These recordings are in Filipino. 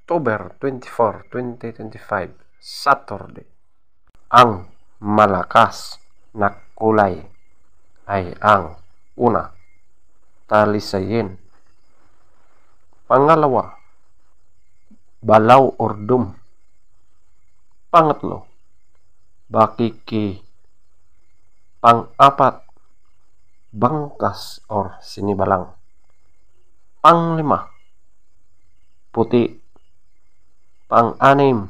October 24, 2025, Saturday. Ang malakas na kulay ay ang una, talisayin. Pangalawa, balaw or dum. Pangatlo, bakiki. Pang-apat, bangkas or sinibalang. Panglima, puti. Pang-anim,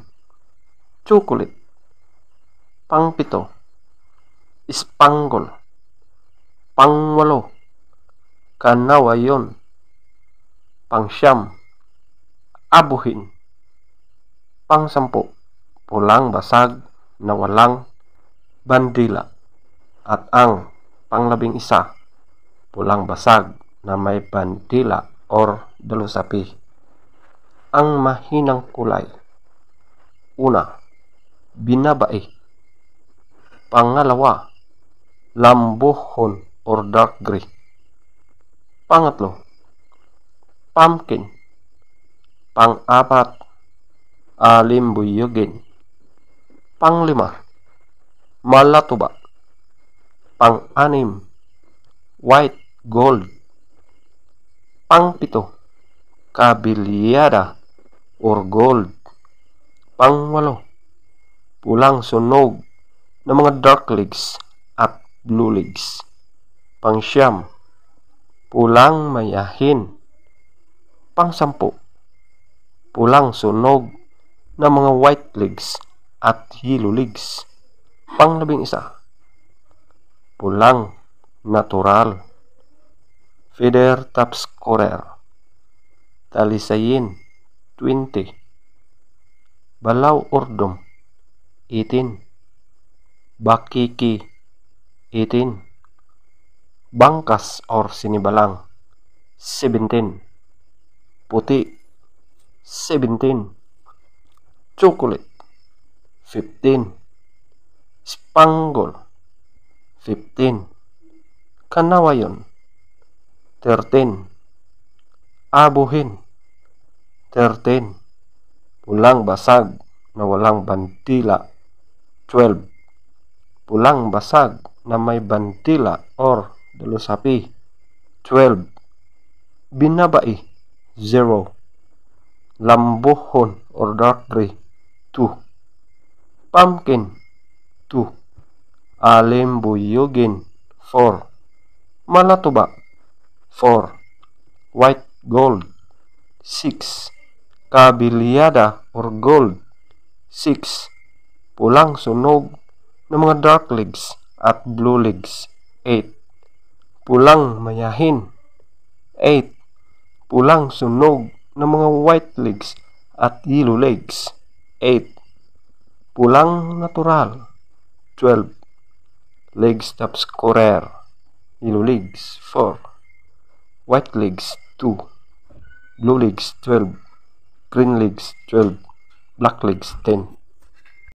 chocolate. Pang-pito, spangle. Pang-walo, kanawayon. Pang-siyam, abuhin. Pang-sampu, pulang basag na walang bandila. At ang pang-11, pulang basag na may bandila or dalusapi. Ang mahinang kulay. Una, binabai. Pangalawa, lambuhon or dark gray. Pangatlo, pumpkin. Pang-apat, alimbuyugin. Panglima, malatuba. Pang-anim, white gold. Pang-pito, kabilyada or gold. Pang-walo, pulang sunog ng mga dark legs at blue legs. Pang-siyam, pulang mayahin. Pang-sampu, pulang sunog ng mga white legs at yellow legs. Pang-11, pulang natural. Feather top scorer. Talisayin, 20. Balaw or dum, 18. Bakiki, 18. Bangkas or sinibalang, 17. Puti, 17. Chocolate, 15. Spangle, 15. Kanawayon, 13. Abuhin, 13. Pulang basag na walang bandila, 12. Pulang basag na may bandila or dalusapi, 12. Binabai, 0. Lambuhon or dark gray, 2. Pumpkin, 2. Alimbuyugin, 4. Malatuba, 4. White gold, 6. Kabilyada or gold, 6. Pulang sunog ng mga dark legs at blue legs, 8. Pulang mayahin, 8. Pulang sunog ng mga white legs at yellow legs, 8. Pulang natural, 12. Legs top scorer, yellow legs, 4. White legs, 2. Blue legs, 12. Green legs, 12. Black legs, 10.